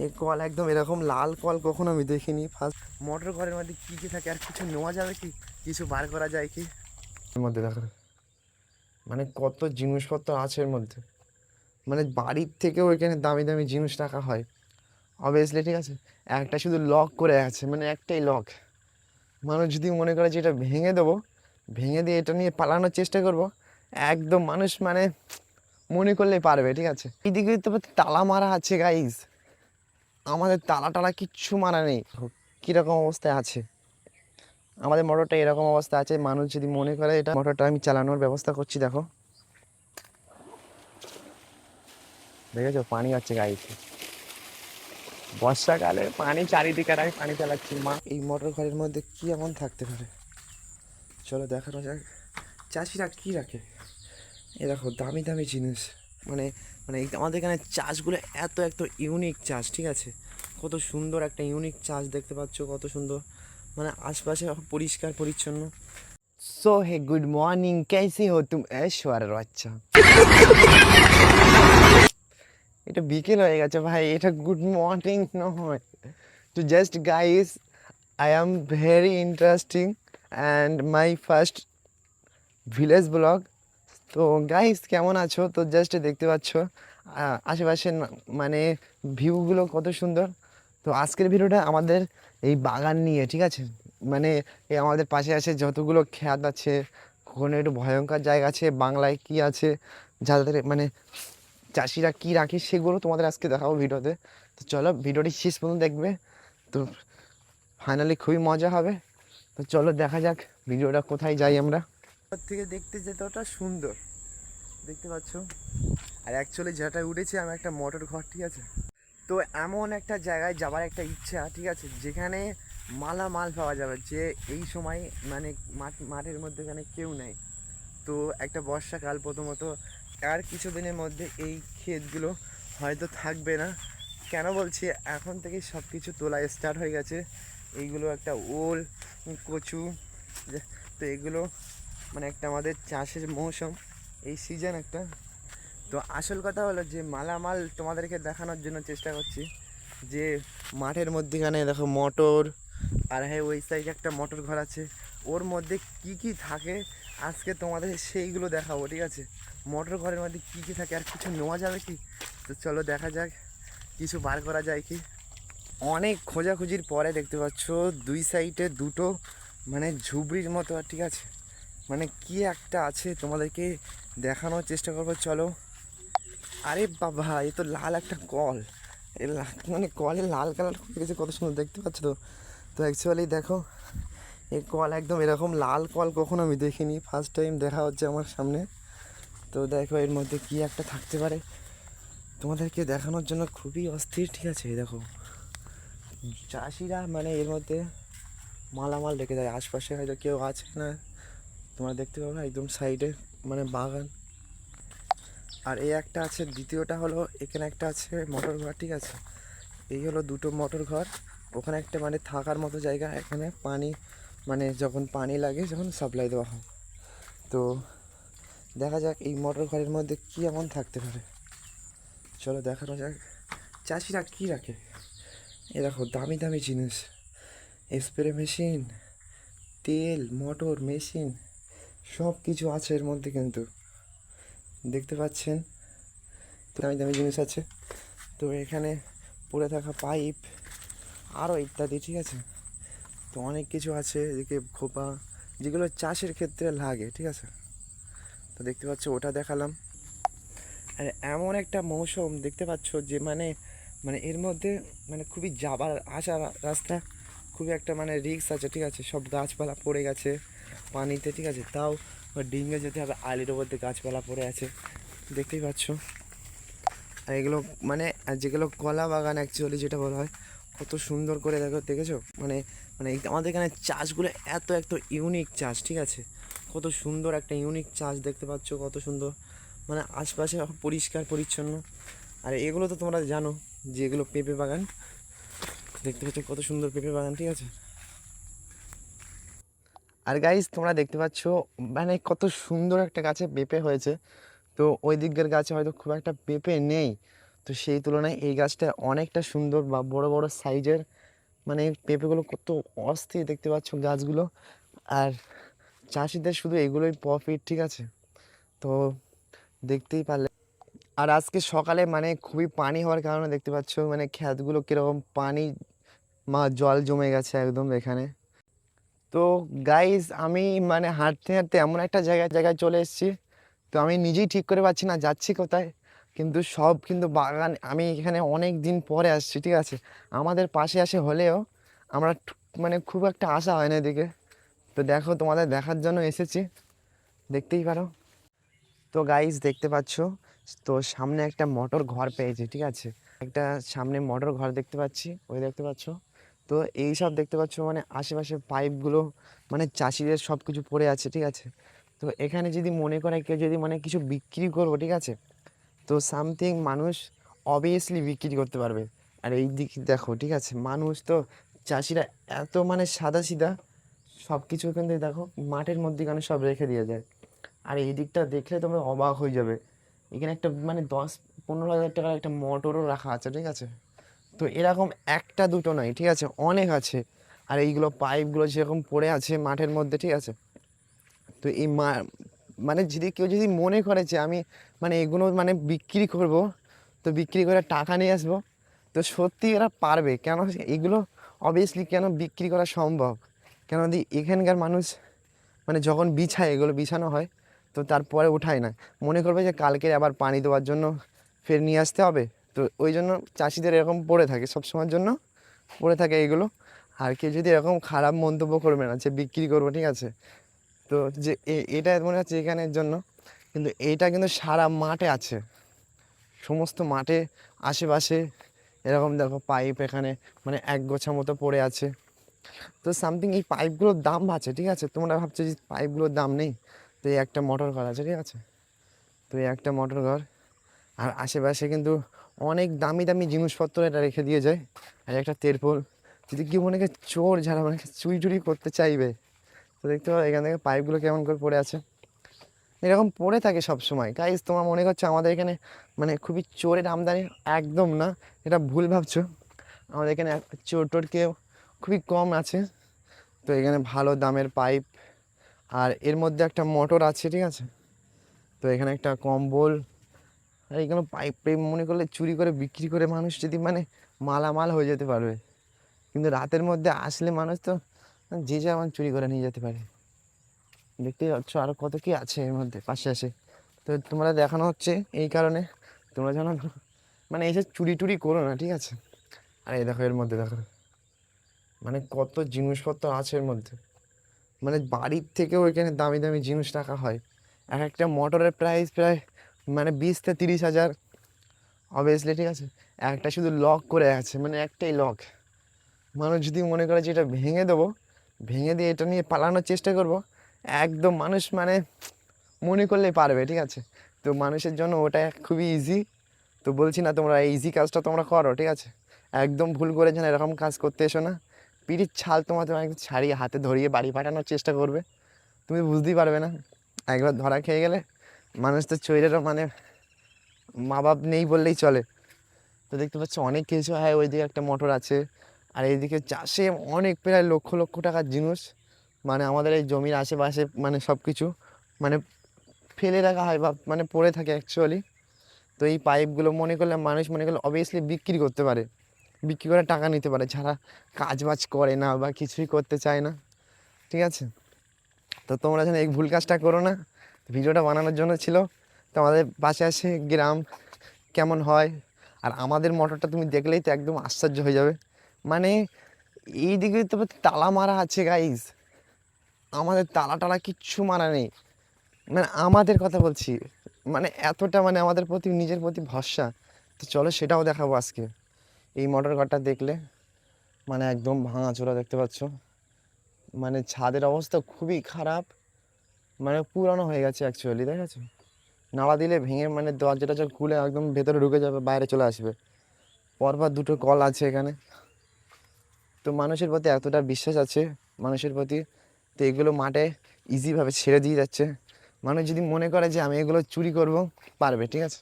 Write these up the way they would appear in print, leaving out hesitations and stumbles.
এই কল একদম এরকম লাল কল কখনো আমি দেখিনি। ফার্স্ট মোটর ঘরের মধ্যে কী কী থাকে আর কিছু নেওয়া যাবে কি, কিছু বার করা যায় কি এর মধ্যে? দেখো মানে কত জিনিসপত্র আছে এর মধ্যে, মানে বাড়ির থেকেও এখানে দামি দামি জিনিস রাখা হয় অবভিয়াসলি, ঠিক আছে। একটা শুধু লক করে আছে, মানে একটাই লক। মানুষ যদি মনে করে যে এটা ভেঙে দেবো, ভেঙে দিয়ে এটা নিয়ে পালানোর চেষ্টা করব, একদম মানুষ মানে মনে করলেই পারবে, ঠিক আছে। এইদিকে তো তালা মারা আছে গাইজ, আমাদের তালা টালা কিচ্ছু মারা নেই। কীরকম অবস্থায় আছে আমাদের মোটরটা, এরকম অবস্থা আছে। মানুষ যদি মনে করে এটা মোটরটা আমি চালানোর ব্যবস্থা করছি, দেখো দেখেছো পানি আছে গাইছে, বর্ষাকালে পানি চারিদিকে, আর আমি পানি চালাচ্ছি। মা এই মোটর ঘরের মধ্যে কি এমন থাকতে পারে, চলো দেখানো যাক। চাষিরা কি রাখে, এ দেখো দামি দামি জিনিস, মানে মানে আমাদের এখানে চাষগুলো এত এত ইউনিক চাষ, ঠিক আছে। কত সুন্দর একটা ইউনিক চাষ দেখতে পাচ্ছ, কত সুন্দর, মানে আশপাশে পরিষ্কার পরিচ্ছন্ন। সো হে গুড মর্নিং, कैसे हो तुम ऐश्वर्या? আচ্ছা এটা বিকেল হয়ে গেছে ভাই, এটা গুড মর্নিং নয়। তো just guys, I am very interesting and my first village blog. তো গাইস কেমন আছো? তো জাস্ট দেখতে পাচ্ছ আশেপাশে মানে ভিউগুলো কত সুন্দর। তো আজকের ভিডিওটা আমাদের এই বাগান নিয়ে, ঠিক আছে। মানে এই আমাদের পাশে আছে যতগুলো ক্ষেত আছে, কোনো একটু ভয়ঙ্কর জায়গা আছে, বাংলায় কি আছে, যাদের মানে চাষিরা কি রাখে সেগুলো তোমাদের আজকে দেখাবো ভিডিওতে। তো চলো ভিডিওটি শেষ পর্যন্ত দেখবে, তো ফাইনালি খুবই মজা হবে। তো চলো দেখা যাক ভিডিওটা কোথায় যাই আমরা। থেকে দেখতে যেতটা সুন্দর দেখতে পাচ্ছ, আর অ্যাকচুয়ালি যেটা উঠেছে আমি একটা মোটর ঘর, ঠিক আছে। তো এমন একটা জায়গায় যাবার একটা ইচ্ছা, ঠিক আছে, যেখানে মালামাল পাওয়া যাবে, যে এই সময় মানে মাঠের মধ্যেখানে কেউ নেই। তো একটা বর্ষাকাল প্রথমত, আর কিছুদিনের মধ্যে এই ক্ষেতগুলো হয়তো থাকবে না। কেন বলছি, এখন থেকে সব কিছু তোলা স্টার্ট হয়ে গেছে। এইগুলো একটা ওল, কচু, তো এগুলো মানে একটা আমাদের চাষের মৌসুম, এই সিজন একটা। তো আসল কথা হলো যে মালামাল তোমাদেরকে দেখানোর জন্য চেষ্টা করছি, যে মাঠের মধ্যেখানে দেখো মটর, আর হ্যাঁ ওই সাইডে একটা মোটর ঘর আছে, ওর মধ্যে কি কি থাকে আজকে তোমাদের সেইগুলো দেখাবো, ঠিক আছে। মোটর ঘরের মধ্যে কি কি থাকে আর কিছু নেওয়া যাবে কি, তো চলো দেখা যাক কিছু বার করা যায় কি। অনেক খোঁজাখুঁজির পরে দেখতে পাচ্ছ দুই সাইডে দুটো মানে ঝুবড়ির মতো, ঠিক আছে, মানে কি একটা আছে তোমাদেরকে দেখানোর চেষ্টা করবো, চলো। আরে বাবা, এ তো লাল একটা কল, মানে কলে লাল কালার হয়ে গেছে, কত সুন্দর দেখতে পাচ্ছ। তো তো অ্যাকচুয়ালি দেখো এই কল একদম এরকম লাল কল কখনো আমি দেখিনি, ফার্স্ট টাইম দেখা হচ্ছে আমার সামনে। তো দেখো এর মধ্যে কি একটা থাকতে পারে তোমাদেরকে দেখানোর জন্য খুবই অস্থির, ঠিক আছে। এই দেখো চাষিরা মানে এর মধ্যে মালামাল রেখে দেয়, আশপাশে হয়তো কেউ আছে না, তোমরা দেখতে পাবে একদম সাইডে মানে বাগান। আর এই একটা আছে, দ্বিতীয়টা হলো এখানে একটা আছে মোটর ঘর, ঠিক আছে। এই হলো দুটো মোটর ঘর, ওখানে একটা মানে থাকার মতো জায়গা, এখানে পানি মানে যখন পানি লাগে যখন সাপ্লাই দেওয়া হয়। তো দেখা যাক এই মোটর ঘরের মধ্যে কী এমন থাকতে পারে, চলো দেখানো যাক। চাষিরা কী রাখে, এ দেখো দামি দামি জিনিস, স্প্রে মেশিন, তেল, মোটর মেশিন, সব কিছু আছে এর মধ্যে, কিন্তু দেখতে পাচ্ছেন দামি দামি জিনিস আছে। তো এখানে পড়ে থাকা পাইপ আরও ইত্যাদি, ঠিক আছে। তো অনেক কিছু আছে, এদিকে খোপা যেগুলো চাষের ক্ষেত্রে লাগে, ঠিক আছে। তো দেখতে পাচ্ছ ওটা দেখালাম। আর এমন একটা মৌসুম দেখতে পাচ্ছ যে মানে মানে এর মধ্যে মানে খুবই যাবার আসা রাস্তা খুবই একটা মানে রিস্ক আছে, ঠিক আছে। সব গাছপালা পড়ে গেছে পানিতে, ঠিক আছে, তাও ডিঙে যেতে হবে, আলির ওপর দিয়ে গাছপালা পড়ে আছে দেখতেই পাচ্ছ। আর এগুলো মানে যেগুলো কলা বাগান অ্যাকচুয়ালি যেটা বলা হয়, কত সুন্দর করে দেখেছো, মানে মানে আমাদের এখানে চাষগুলো এত এত ইউনিক চাষ, ঠিক আছে। কত সুন্দর একটা ইউনিক চাষ দেখতে পাচ্ছ, কত সুন্দর, মানে আশপাশে পরিষ্কার পরিচ্ছন্ন। আর এগুলো তো তোমরা জানো যে এগুলো পেঁপে বাগান, দেখতে পাচ্ছ কত সুন্দর পেঁপে বাগান, ঠিক আছে। আর গাইস তোমরা দেখতে পাচ্ছ মানে কত সুন্দর একটা গাছে পেঁপে হয়েছে। তো ওই দিকের গাছে হয়তো খুব একটা পেঁপে নেই, তো সেই তুলনায় এই গাছটা অনেকটা সুন্দর বা বড় বড় সাইজের, মানে পেঁপেগুলো কত অস্থির দেখতে পাচ্ছ গাছগুলো। আর চাষিদের শুধু এগুলোই প্রফিট, ঠিক আছে। তো দেখতেই পারলে। আর আজকে সকালে মানে খুবই পানি হওয়ার কারণে দেখতে পাচ্ছ মানে ক্ষেতগুলো কিরকম পানি, জল জমে গেছে একদম এখানে। তো গাইস আমি মানে হাঁটতে হাঁটতে এমন একটা জায়গায় জায়গায় চলে এসেছি, তো আমি নিজেই ঠিক করে পাচ্ছি না যাচ্ছি কোথায়। কিন্তু সব কিন্তু বাগান, আমি এখানে অনেক দিন পরে আসছি, ঠিক আছে। আমাদের পাশে আসে হলেও আমরা মানে খুব একটা আশা হয় না এদিকে। তো দেখো তোমাদের দেখার জন্য এসেছি, দেখতেই পারো। তো গাইস দেখতে পাচ্ছ, তো সামনে একটা মোটর ঘর পেয়েছি, ঠিক আছে। একটা সামনে মোটর ঘর দেখতে পাচ্ছি, ওই দেখতে পাচ্ছ। তো এই সব দেখতে পাচ্ছ মানে আশেপাশে পাইপগুলো, মানে চাষিদের সব কিছু পড়ে আছে, ঠিক আছে। তো এখানে যদি মনে করে কেউ যদি মানে কিছু বিক্রি করবো, ঠিক আছে, তো সামথিং মানুষ অবভিয়াসলি বিক্রি করতে পারবে। আর এই দিক দেখো, ঠিক আছে, মানুষ তো চাষিরা এত মানে সাদা সিধা, সব কিছু কিন্তু দেখো মাঠের মধ্যেখানে সব রেখে দিয়ে যায়। আর এই দিকটা দেখলে তোমরা অবাক হয়ে যাবে, এখানে একটা মানে 10-15 হাজার টাকার একটা মোটরও রাখা আছে, ঠিক আছে। তো এরকম একটা দুটো নয়, ঠিক আছে, অনেক আছে। আর এইগুলো পাইপগুলো যেরকম পড়ে আছে মাঠের মধ্যে, ঠিক আছে। তো এই মানে যদি কেউ যদি মনে করে যে আমি মানে এগুলো মানে বিক্রি করব, তো বিক্রি করে টাকা নিয়ে আসবো, তো সত্যি এরা পারবে। কেন এগুলো অবভিয়াসলি কেন বিক্রি করা সম্ভব, কেন এখানকার মানুষ মানে যখন বিছায়, এগুলো বিছানো হয়, তো তারপরে উঠায় না, মনে করবে যে কালকে আবার পানি দেওয়ার জন্য ফের নিয়ে আসতে হবে। তো ওই জন্য চাষিদের এরকম পড়ে থাকে, সব সময়ের জন্য পড়ে থাকে এগুলো। আর কেউ যদি এরকম খারাপ মন্তব্য করবে না যে বিক্রি করবো, ঠিক আছে। তো যে এটা মনে হচ্ছে এখানের জন্য, কিন্তু এইটা কিন্তু সারা মাঠে আছে, সমস্ত মাঠে আশেপাশে এরকম দেখো পাইপ এখানে মানে এক গোছা মতো পড়ে আছে। তো সামথিং এই পাইপগুলোর দাম আছে, ঠিক আছে। তোমরা ভাবছো যে পাইপগুলোর দাম নেই, তো এই একটা মোটর ঘর আছে, ঠিক আছে। তো এই একটা মোটর ঘর, আর আশেপাশে কিন্তু অনেক দামি দামি জিনিসপত্র এটা রেখে দিয়ে যায়। আর একটা তেরপোল, যদি কেউ মনে করে চোর যারা মানে চুরি টুরি করতে চাইবে, তো দেখতে পাবো এখান থেকে পাইপগুলো কেমন করে পড়ে আছে, এরকম পড়ে থাকে সব সময়। গাইস তোমরা মনে করছো আমাদের এখানে মানে খুবই চোরের আমদানি, একদম না, এটা ভুল ভাবছো। আমাদের এখানে চোর টোর কেউ খুবই কম আছে। তো এখানে ভালো দামের পাইপ, আর এর মধ্যে একটা মোটর আছে, ঠিক আছে। তো এখানে একটা কম্বল, আর এখানে পাইপ টাইপ মনে করলে চুরি করে বিক্রি করে মানুষ যদি মানে মালামাল হয়ে যেতে পারবে। কিন্তু রাতের মধ্যে আসলে মানুষ তো যে যেমন চুরি করে নিয়ে যেতে পারে। দেখতেই পাচ্ছ আরো কত কি আছে এর মধ্যে পাশে আসে। তো তোমরা দেখানো হচ্ছে এই কারণে, তোমরা যেন মানে এসে চুরি টুরি করো না, ঠিক আছে। আর এই দেখো এর মধ্যে দেখো মানে কত জিনিসপত্র আছে এর মধ্যে, মানে বাড়ির থেকেও এখানে দামি দামি জিনিস রাখা হয়। এক একটা মোটরের প্রাইস প্রায় মানে 20 থেকে 30 হাজার অবভিয়াসলি, ঠিক আছে। একটা শুধু লক করে আছে, মানে একটাই লক। মানুষ যদি মনে করে যে এটা ভেঙে দেবো, ভেঙে দিয়ে এটা নিয়ে পালানোর চেষ্টা করব, একদম মানুষ মানে মনে করলেই পারবে, ঠিক আছে। তো মানুষের জন্য ওটা খুবই ইজি। তো বলছি না তোমরা এই ইজি কাজটা তোমরা করো, ঠিক আছে। একদম ভুল করে যেন এরকম কাজ করতে এসো না। পিঠির ছাল তোমার একদম ছাড়িয়ে হাতে ধরিয়ে বাড়ি পাঠানোর চেষ্টা করবে, তুমি বুঝতেই পারবে না। একবার ধরা খেয়ে গেলে মানুষ তো চৈরেরও মানে মা বাপ নেই বললেই চলে। তো দেখতে পাচ্ছ অনেক কিছু, হ্যাঁ ওইদিকে একটা মোটর আছে। আর এইদিকে চাষে অনেক প্রায় লক্ষ লক্ষ টাকার জিনিস, মানে আমাদের এই জমির আশেপাশে মানে সব কিছু মানে ফেলে রাখা হয় বা মানে পড়ে থাকে অ্যাকচুয়ালি। তো এই পাইপগুলো মনে করলে মানুষ মনে করলে অবভিয়াসলি বিক্রি করতে পারে, বিক্রি করে টাকা নিতে পারে, যারা কাজ বাজ করে না বা কিছুই করতে চায় না, ঠিক আছে। তো তোমরা যেন এই ভুল কাজটা করো না। ভিডিওটা বানানোর জন্য ছিল। তো আমাদের পাশে আসে গ্রাম কেমন হয়, আর আমাদের মোটরটা তুমি দেখলেই তো একদম আশ্চর্য হয়ে যাবে। মানে এই দিকে তো তালা মারা আছে গাইজ, আমাদের তালা টালা কিচ্ছু মারা নেই। মানে আমাদের কথা বলছি, মানে এতটা মানে আমাদের প্রতি নিজের প্রতি ভরসা। তো চলো সেটাও দেখাবো আজকে। এই মোটর ঘরটা দেখলে মানে একদম ভাঙাচোরা দেখতে পাচ্ছ, মানে ছাদের অবস্থা খুবই খারাপ, মানে পুরানো হয়ে গেছে অ্যাকচুয়ালি, দেখেছো। নালা দিলে ভেঙে মানে দরজাটা খুলে একদম ভেতরে ঢুকে যাবে, বাইরে চলে আসবে। পরপর দুটো কল আছে এখানে। তো মানুষের প্রতি এতটা বিশ্বাস আছে মানুষের প্রতি, তো এগুলো মাঠে ইজিভাবে ছেড়ে দিয়ে যাচ্ছে। মানুষ যদি মনে করে যে আমি এগুলো চুরি করব, পারবে, ঠিক আছে।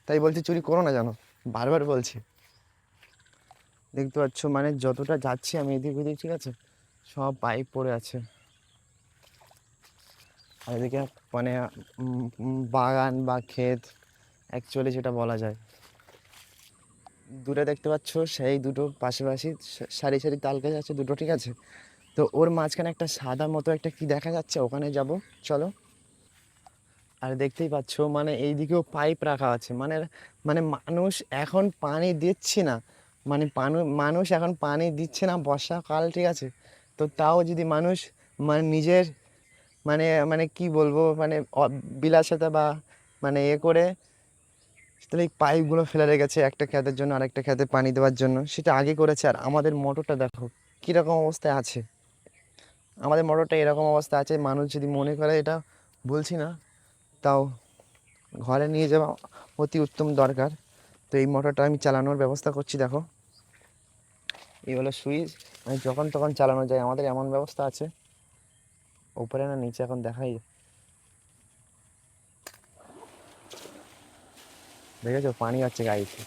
তাই বলছি চুরি করো না, জানো। বারবার বলছি, দেখতে পাচ্ছ মানে যতটা যাচ্ছি আমি এদিক ওদিক, ঠিক আছে, সব পাইপ পড়ে আছে। আর এদিকে মানে বাগান বা ক্ষেত অ্যাকচুয়ালি যেটা বলা যায়। দূরে দেখতে পাচ্ছ সেই দুটো পাশাপাশি সারি সারি তাল গাছ আছে দুটো, ঠিক আছে। তো ওর মাঝখানে একটা সাদা মতো একটা কি দেখা যাচ্ছে, ওখানে যাব, চলো। আর দেখতেই পাচ্ছ মানে এইদিকেও পাইপ রাখা আছে, মানে মানে মানুষ এখন পানি দিচ্ছে না, মানে মানুষ এখন পানি দিচ্ছে না বর্ষাকাল, ঠিক আছে। তো তাও যদি মানুষ মানে নিজের মানে মানে কি বলবো মানে বিলাসিতা বা মানে করে, তাহলে এই পাইপগুলো ফেলে রেখেছে একটা ক্ষেতের জন্য আরেকটা ক্ষেতে পানি দেওয়ার জন্য, সেটা আগে করেছে। আর আমাদের মোটরটা দেখো কীরকম অবস্থায় আছে, আমাদের মোটরটা এরকম অবস্থা আছে। মানুষ যদি মনে করে, এটা বলছি না, তাও ঘরে নিয়ে যাওয়া অতি উত্তম দরকার। তো এই মোটরটা আমি চালানোর ব্যবস্থা করছি, দেখো এই হলো সুইচ, মানে যখন তখন চালানো যায়, আমাদের এমন ব্যবস্থা আছে। উপরে না নিচে এখন দেখাই, দেখেছো পানি হচ্ছে গাড়িতে,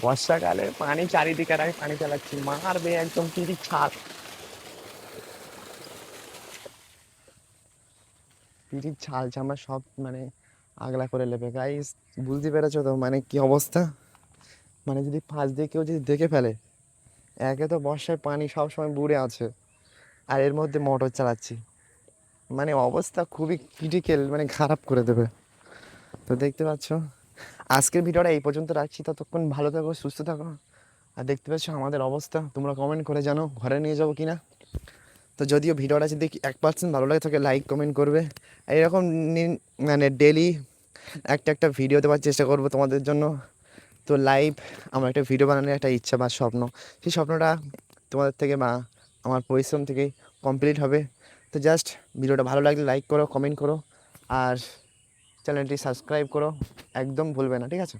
বর্ষাকালে পানি চারিদিকে আর পানি চালাচ্ছি, মারবে একদম পিঠি ছাল, পিঠির ছাল চামড়া সব মানে আগলা করে নেবে গাইস। বুঝতে পেরেছো তো মানে কি অবস্থা। মানে যদি ফাঁস দিয়ে কেউ যদি দেখে ফেলে, একে তো বর্ষায় পানি সব সময় বুড়ে আছে, আর এর মধ্যে মোটর চালাচ্ছি, মানে অবস্থা খুবই ক্রিটিক্যাল, মানে খারাপ করে দেবে। তো দেখতে পাচ্ছ আজকের ভিডিওটা এই পর্যন্ত রাখছি, ততক্ষণ ভালো থাকো, সুস্থ থাকো। আর দেখতে পাচ্ছ আমাদের অবস্থা, তোমরা কমেন্ট করে জানো ঘরে নিয়ে যাবো কিনা। তো যদিও ভিডিওটা যদি 1% ভালো লাগে থাকে লাইক কমেন্ট করবে। এইরকম মানে ডেলি একটা একটা ভিডিও দেওয়ার চেষ্টা করবো তোমাদের জন্য। তো লাইভ আমার একটা ভিডিও বানানোর একটা ইচ্ছা বা স্বপ্ন, সেই স্বপ্নটা তোমাদের থেকে বা আমার পরিশ্রম থেকেই কমপ্লিট হবে। তো জাস্ট ভিডিওটা ভালো লাগলে লাইক করো, কমেন্ট করো, আর চ্যানেলটি সাবস্ক্রাইব করো, একদম ভুলবে না, ঠিক আছে।